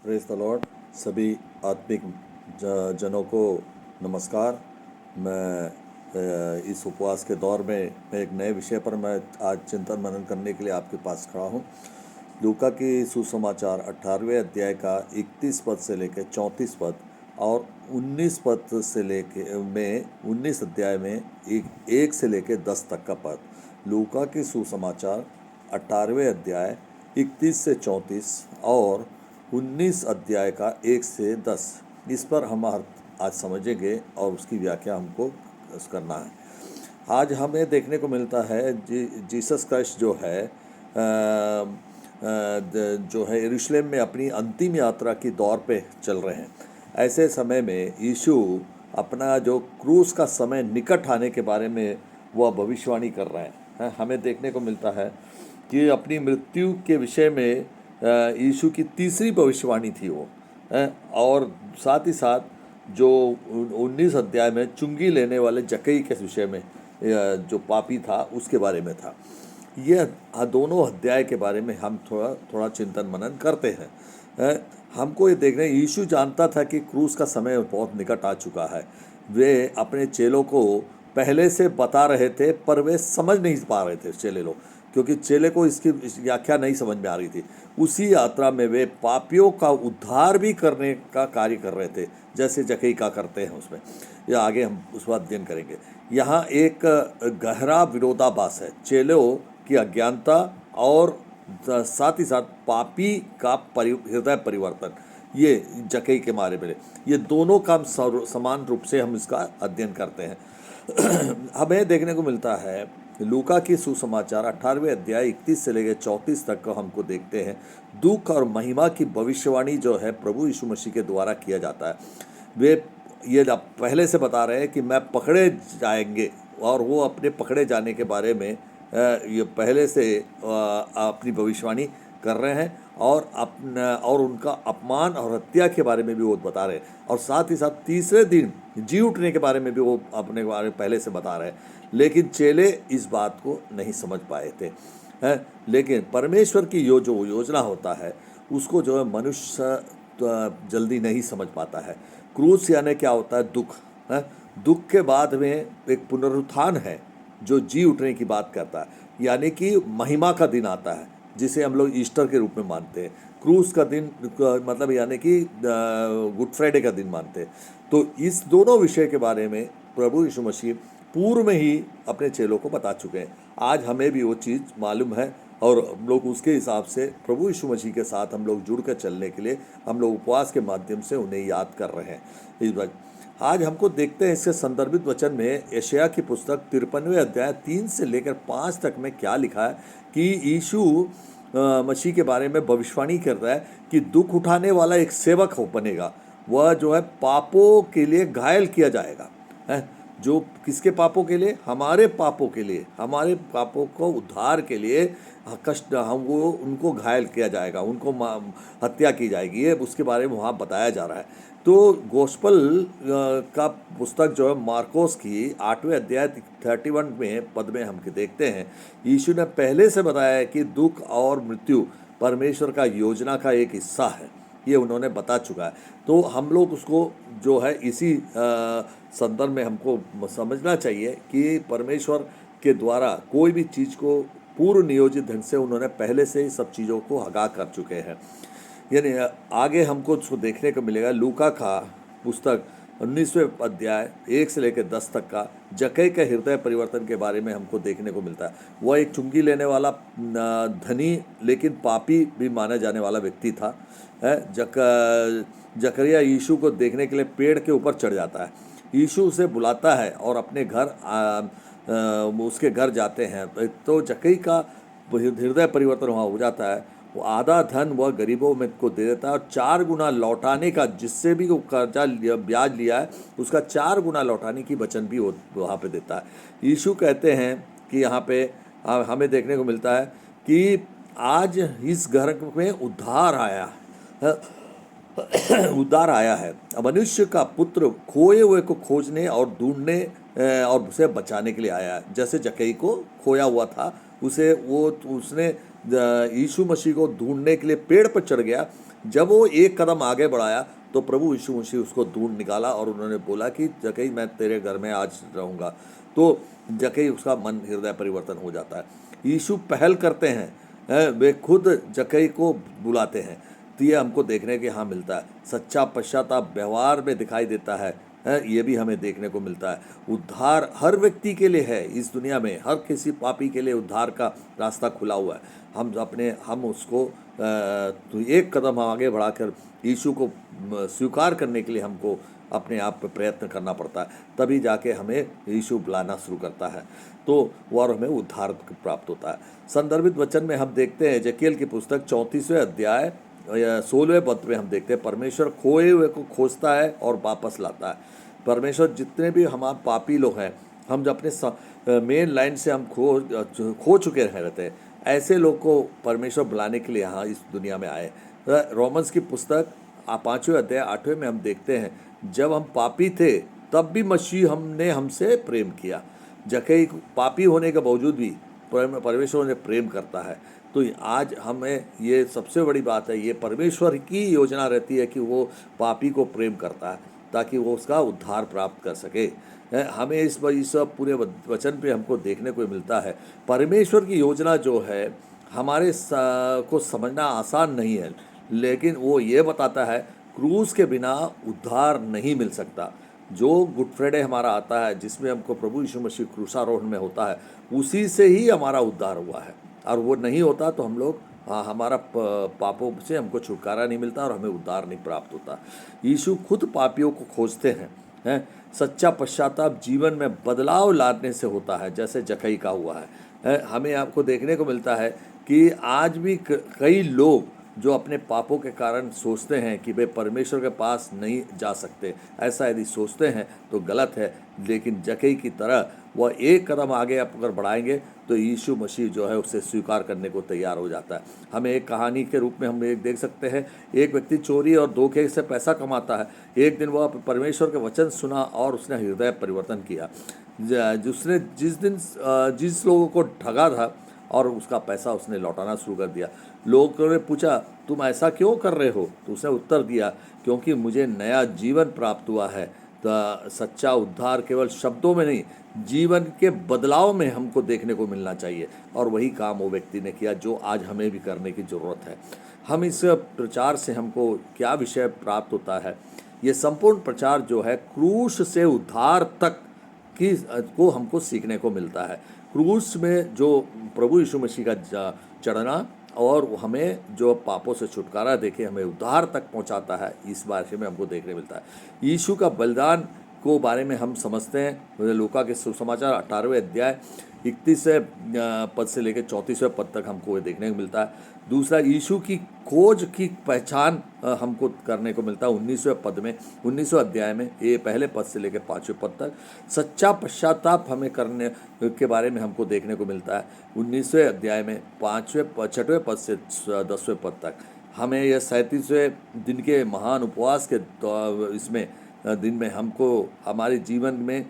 Praise the Lord. सभी आत्मिक जनों को नमस्कार। मैं इस उपवास के दौर में मैं एक नए विषय पर मैं आज चिंतन मनन करने के लिए आपके पास खड़ा हूँ। लूका की सुसमाचार 18वें अध्याय का 31 पद से लेकर 34 पद और 19 पद से लेके में 19 अध्याय में एक से लेकर 10 तक का पद। लूका की सुसमाचार 18वें अध्याय 31 से 34 और 19 अध्याय का 1 से 10, इस पर हम आज समझेंगे और उसकी व्याख्या हमको करना है। आज हमें देखने को मिलता है जीसस क्राइस्ट जो है जो है यरूशलेम में अपनी अंतिम यात्रा की दौर पे चल रहे हैं। ऐसे समय में यीशु अपना जो क्रूस का समय निकट आने के बारे में वह भविष्यवाणी कर रहे हैं। हमें देखने को मिलता है कि अपनी मृत्यु के विषय में यीशु की तीसरी भविष्यवाणी थी वो, और साथ ही साथ जो 19 अध्याय में चुंगी लेने वाले जक्कई के विषय में जो पापी था उसके बारे में था। यह दोनों अध्याय के बारे में हम थोड़ा चिंतन मनन करते हैं। हमको ये देखना है, यीशु जानता था कि क्रूस का समय बहुत निकट आ चुका है। वे अपने चेलों को पहले से बता रहे थे, पर वे समझ नहीं पा रहे थे चेले लोग, क्योंकि चेले को इसकी व्याख्या नहीं समझ में आ रही थी। उसी यात्रा में वे पापियों का उद्धार भी करने का कार्य कर रहे थे, जैसे जक्कई का करते हैं उसमें। या आगे हम उस पर अध्ययन करेंगे। यहाँ एक गहरा विरोधाभास है, चेलों की अज्ञानता और साथ ही साथ पापी का हृदय परिवर्तन। ये जक्कई के मारे में ये दोनों काम समान रूप से हम इसका अध्ययन करते हैं। हमें देखने को मिलता है लूका की सुसमाचार 18वें अध्याय 31 से लेकर 34 तक को हमको देखते हैं। दुख और महिमा की भविष्यवाणी जो है प्रभु यीशु मसीह के द्वारा किया जाता है। वे ये पहले से बता रहे हैं कि मैं पकड़े जाएंगे, और वो अपने पकड़े जाने के बारे में ये पहले से अपनी भविष्यवाणी कर रहे हैं, और उनका अपमान और हत्या के बारे में भी वो बता रहे हैं, और साथ ही साथ तीसरे दिन जी उठने के बारे में भी वो अपने बारे में पहले से बता रहे हैं। लेकिन चेले इस बात को नहीं समझ पाए थे। लेकिन परमेश्वर की जो योजना होता है उसको जो है मनुष्य जल्दी नहीं समझ पाता है। क्रूस यानी क्या होता है? दुख है। दुख के बाद में एक पुनरुत्थान है जो जी उठने की बात करता है, यानी कि महिमा का दिन आता है, जिसे हम लोग ईस्टर के रूप में मानते हैं। क्रूस का दिन मतलब यानी कि गुड फ्राइडे का दिन मानते हैं। तो इस दोनों विषय के बारे में प्रभु यीशु मसीह पूर्व में ही अपने चेलों को बता चुके हैं। आज हमें भी वो चीज़ मालूम है, और हम लोग उसके हिसाब से प्रभु यीशु मसीह के साथ हम लोग जुड़ कर चलने के लिए हम लोग उपवास के माध्यम से उन्हें याद कर रहे हैं। इस बार आज हमको देखते हैं इसके संदर्भित वचन में यशायाह की पुस्तक 53वें अध्याय 3 से लेकर 5 तक में क्या लिखा है कि यीशु मसीह के बारे में भविष्यवाणी कर रहा है कि दुख उठाने वाला एक सेवक हो बनेगा। वह जो है पापों के लिए घायल किया जाएगा। है जो किसके पापों के लिए? हमारे पापों के लिए, हमारे पापों को उद्धार के लिए कष्ट हम वो उनको घायल किया जाएगा, उनको हत्या की जाएगी। ये उसके बारे में वहाँ बताया जा रहा है। तो गोस्पल का पुस्तक जो है मार्कोस की 8वें अध्याय 31 में पद में हम देखते हैं, यीशु ने पहले से बताया है कि दुख और मृत्यु परमेश्वर का योजना का एक हिस्सा है। ये उन्होंने बता चुका है। तो हम लोग उसको जो है इसी संदर्भ में हमको समझना चाहिए कि परमेश्वर के द्वारा कोई भी चीज़ को पूर्व नियोजित ढंग से उन्होंने पहले से ही सब चीज़ों को आगाह कर चुके हैं। यानी आगे हमको उसको देखने को मिलेगा। लूका का पुस्तक 19वें अध्याय 1 से लेकर 10 तक का जक्कई के हृदय परिवर्तन के बारे में हमको देखने को मिलता है। वह एक चुंगी लेने वाला धनी लेकिन पापी भी माना जाने वाला व्यक्ति था। जकरिया यीशु को देखने के लिए पेड़ के ऊपर चढ़ जाता है। यीशु उसे बुलाता है और अपने उसके घर जाते हैं। तो जक्कई का हृदय परिवर्तन वहाँ हो जाता है। वो आधा धन वह गरीबों में को दे देता है, और 4 गुना लौटाने का, जिससे भी वो कर्जा ब्याज लिया है उसका 4 गुना लौटाने की वचन भी वो वहाँ पे देता है। यीशु कहते हैं कि यहाँ पे हमें देखने को मिलता है कि आज इस घर में उद्धार आया है। उद्धार आया है। मनुष्य का पुत्र खोए हुए को खोजने और ढूंढने और उसे बचाने के लिए आया है। जैसे जक्कई को खोया हुआ था, उसने यीशु मसीह को ढूंढने के लिए पेड़ पर चढ़ गया, जब वो एक कदम आगे बढ़ाया तो प्रभु यीशु मसीह उसको दूर निकाला और उन्होंने बोला कि जकई मैं तेरे घर में आज रहूँगा। तो जकई उसका मन हृदय परिवर्तन हो जाता है। यीशु पहल करते हैं, वे खुद जकई को बुलाते हैं। तो ये हमको देखने के यहाँ मिलता है। सच्चा पश्चाताप व्यवहार में दिखाई देता है, ये भी हमें देखने को मिलता है। उद्धार हर व्यक्ति के लिए है इस दुनिया में, हर किसी पापी के लिए उद्धार का रास्ता खुला हुआ है। हम उसको तो एक कदम आगे बढ़ाकर यीशु को स्वीकार करने के लिए हमको अपने आप पे प्रयत्न करना पड़ता है, तभी जाके हमें यीशु बुलाना शुरू करता है तो और हमें उद्धार प्राप्त होता है। संदर्भित वचन में हम देखते हैं एजेकियल की पुस्तक 34वें अध्याय 16वें पद में हम देखते हैं परमेश्वर खोए हुए को खोजता है और वापस लाता है। परमेश्वर जितने भी हमारे पापी लोग हैं, हम जो अपने मेन लाइन से हम खो चुके रहते हैं, ऐसे लोग को परमेश्वर बुलाने के लिए यहाँ इस दुनिया में आए। रोमन्स की पुस्तक 5वें अध्याय 8वें में हम देखते हैं जब हम पापी थे तब भी मसीह हमसे प्रेम किया। जकई पापी होने के बावजूद भी परमेश्वर ने प्रेम करता है। तो आज हमें ये सबसे बड़ी बात है, ये परमेश्वर की योजना रहती है कि वो पापी को प्रेम करता है ताकि वो उसका उद्धार प्राप्त कर सके। हमें इस पूरे वचन पे हमको देखने को मिलता है परमेश्वर की योजना जो है हमारे को समझना आसान नहीं है, लेकिन वो ये बताता है क्रूस के बिना उद्धार नहीं मिल सकता। जो गुड फ्राइडे हमारा आता है जिसमें हमको प्रभु यीशु मसीह क्रूसारोहण में होता है, उसी से ही हमारा उद्धार हुआ है। और वो नहीं होता तो हम लोग हमारा पापों से हमको छुटकारा नहीं मिलता और हमें उद्धार नहीं प्राप्त होता। यीशु खुद पापियों को खोजते हैं। सच्चा पश्चाताप जीवन में बदलाव लाने से होता है, जैसे जकई का हुआ है। हमें आपको देखने को मिलता है कि आज भी कई लोग जो अपने पापों के कारण सोचते हैं कि वे परमेश्वर के पास नहीं जा सकते, ऐसा यदि सोचते हैं तो गलत है। लेकिन जकई की तरह वह एक कदम आगे अगर बढ़ाएंगे तो यीशु मसीह जो है उसे स्वीकार करने को तैयार हो जाता है। हमें एक कहानी के रूप में हम एक देख सकते हैं, एक व्यक्ति चोरी और धोखे से पैसा कमाता है। एक दिन वह परमेश्वर के वचन सुना और उसने हृदय परिवर्तन किया। जिसने जिस लोगों को ठगा था और उसका पैसा उसने लौटाना शुरू कर दिया। लोगों ने पूछा तुम ऐसा क्यों कर रहे हो? तो उसने उत्तर दिया क्योंकि मुझे नया जीवन प्राप्त हुआ है। तो सच्चा उद्धार केवल शब्दों में नहीं, जीवन के बदलाव में हमको देखने को मिलना चाहिए। और वही काम वो व्यक्ति ने किया जो आज हमें भी करने की ज़रूरत है। हम इस प्रचार से हमको क्या विषय प्राप्त होता है? ये संपूर्ण प्रचार जो है क्रूस से उद्धार तक की को हमको सीखने को मिलता है। क्रूस में जो प्रभु यीशु मसीह का चढ़ना और हमें जो पापों से छुटकारा देके हमें उद्धार तक पहुंचाता है, इस बारे में हमको देखने मिलता है। यीशु का बलिदान को बारे में हम समझते हैं लूका के सुसमाचार 18वें अध्याय 31वें पद से लेकर 34वें पद तक हमको ये देखने को मिलता है। दूसरा, यीशु की खोज की पहचान हमको करने को मिलता है 19वें पद में, 19वें अध्याय में, ये पहले पद से लेकर 5वें पद तक। सच्चा पश्चाताप हमें करने के बारे में हमको देखने को मिलता है 19वें अध्याय में 6वें पद से 10वें पद तक। हमें यह 37वें दिन के महान उपवास के इसमें दिन में हमको हमारे जीवन में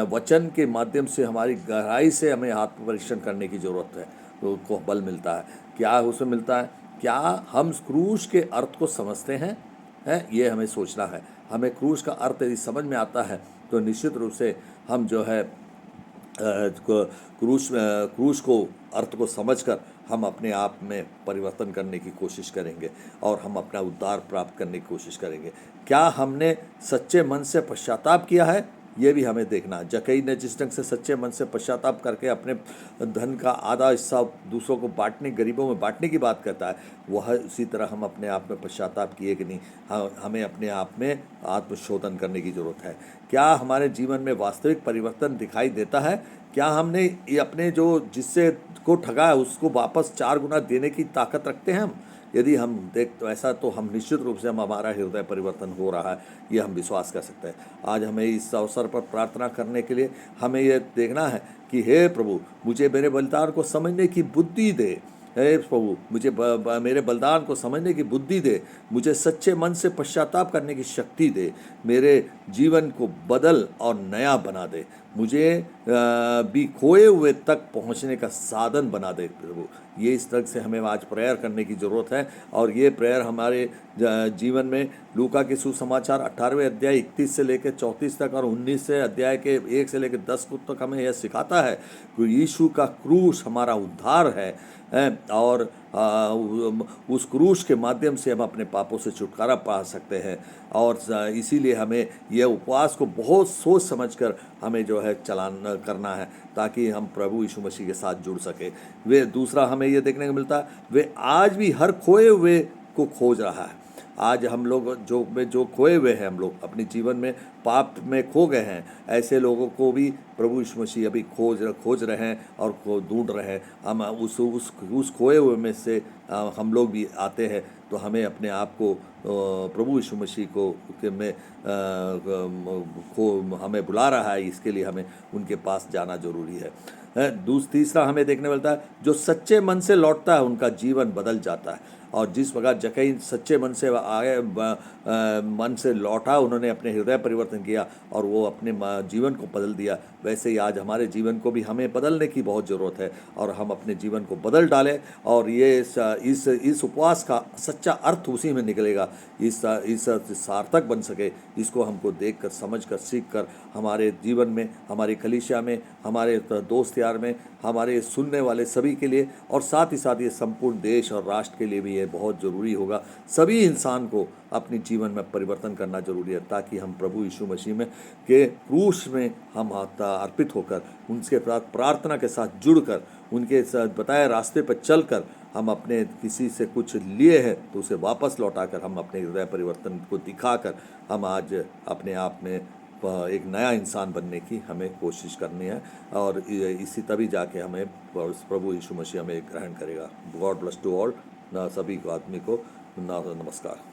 वचन के माध्यम से हमारी गहराई से हमें आत्म परीक्षण करने की ज़रूरत है, तो को बल मिलता है। क्या उसमें मिलता है? क्या हम क्रूस के अर्थ को समझते हैं? ये हमें सोचना है। हमें क्रूस का अर्थ यदि समझ में आता है तो निश्चित रूप से हम जो है क्रूस को अर्थ को समझकर हम अपने आप में परिवर्तन करने की कोशिश करेंगे और हम अपना उद्धार प्राप्त करने की कोशिश करेंगे। क्या हमने सच्चे मन से पश्चाताप किया है? ये भी हमें देखना। जकई ने जिस ढंग से सच्चे मन से पश्चाताप करके अपने धन का आधा हिस्सा दूसरों को बांटने, गरीबों में बांटने की बात करता है, वह उसी तरह हम अपने आप में पश्चाताप किए कि नहीं? हमें अपने आप में आत्मशोधन करने की ज़रूरत है। क्या हमारे जीवन में वास्तविक परिवर्तन दिखाई देता है? क्या हमने ये अपने जो जिससे को ठगा है उसको वापस 4 गुना देने की ताकत रखते हैं हम? यदि हम देख तो ऐसा, तो हम निश्चित रूप से हमारा हृदय परिवर्तन हो रहा है, ये हम विश्वास कर सकते हैं। आज हमें इस अवसर पर प्रार्थना करने के लिए हमें ये देखना है कि हे प्रभु, मुझे मेरे बलिदान को समझने की बुद्धि दे। हे प्रभु, मुझे मेरे बलिदान को समझने की बुद्धि दे, मुझे सच्चे मन से पश्चाताप करने की शक्ति दे, मेरे जीवन को बदल और नया बना दे। मुझे भी खोए हुए तक पहुंचने का साधन बना दे प्रभु। ये इस तरह से हमें आज प्रेयर करने की ज़रूरत है। और ये प्रेयर हमारे जीवन में लूका के सुसमाचार 18वें अध्याय 31 से लेकर 34 तक और 19 से अध्याय के 1 से लेकर 10 तक हमें यह सिखाता है कि यीशु का क्रूस हमारा उद्धार है। और उस क्रूस के माध्यम से हम अपने पापों से छुटकारा पा सकते हैं। और इसीलिए हमें यह उपवास को बहुत सोच समझकर हमें जो है चलान करना है, ताकि हम प्रभु यीशु मसीह के साथ जुड़ सके। वे दूसरा हमें यह देखने को मिलता है, वे आज भी हर खोए हुए को खोज रहा है। आज हम लोग जो खोए हुए हैं, हम लोग अपने जीवन में पाप में खो गए हैं, ऐसे लोगों को भी प्रभु यीशु मसीह अभी खोज रहे हैं और ढूंढ रहे हैं। हम उस खोए हुए में से हम लोग भी आते हैं। तो हमें अपने आप को प्रभु यीशु मसीह को हमें बुला रहा है, इसके लिए हमें उनके पास जाना जरूरी है। तीसरा हमें देखने मिलता है, जो सच्चे मन से लौटता है उनका जीवन बदल जाता है। और जिस प्रकार जकई सच्चे मन से आए मन से लौटा, उन्होंने अपने हृदय परिवर्तन किया और वो अपने जीवन को बदल दिया, वैसे ही आज हमारे जीवन को भी हमें बदलने की बहुत ज़रूरत है। और हम अपने जीवन को बदल डालें। और ये इस उपवास का सच्चा अर्थ उसी में निकलेगा। इस सार्थक बन सके, इसको हमको देख कर, समझ कर, सीख कर हमारे जीवन में, हमारी कलीसिया में, हमारे दोस्त यार में, हमारे सुनने वाले सभी के लिए, और साथ ही साथ ये संपूर्ण देश और राष्ट्र के लिए भी ये बहुत ज़रूरी होगा। सभी इंसान को अपने जीवन में परिवर्तन करना जरूरी है, ताकि हम प्रभु यीशु मसीह में के क्रूस में हम अर्पित होकर, उनके साथ प्रार्थना के साथ जुड़कर, उनके साथ बताए रास्ते पर चलकर, हम अपने किसी से कुछ लिए हैं तो उसे वापस लौटाकर, हम अपने हृदय परिवर्तन को दिखाकर हम आज अपने आप में एक नया इंसान बनने की हमें कोशिश करनी है। और इसी तभी जाके हमें प्रभु यीशु मसीह हमें ग्रहण करेगा। God bless to all. सभी को आदमी को नमस्कार।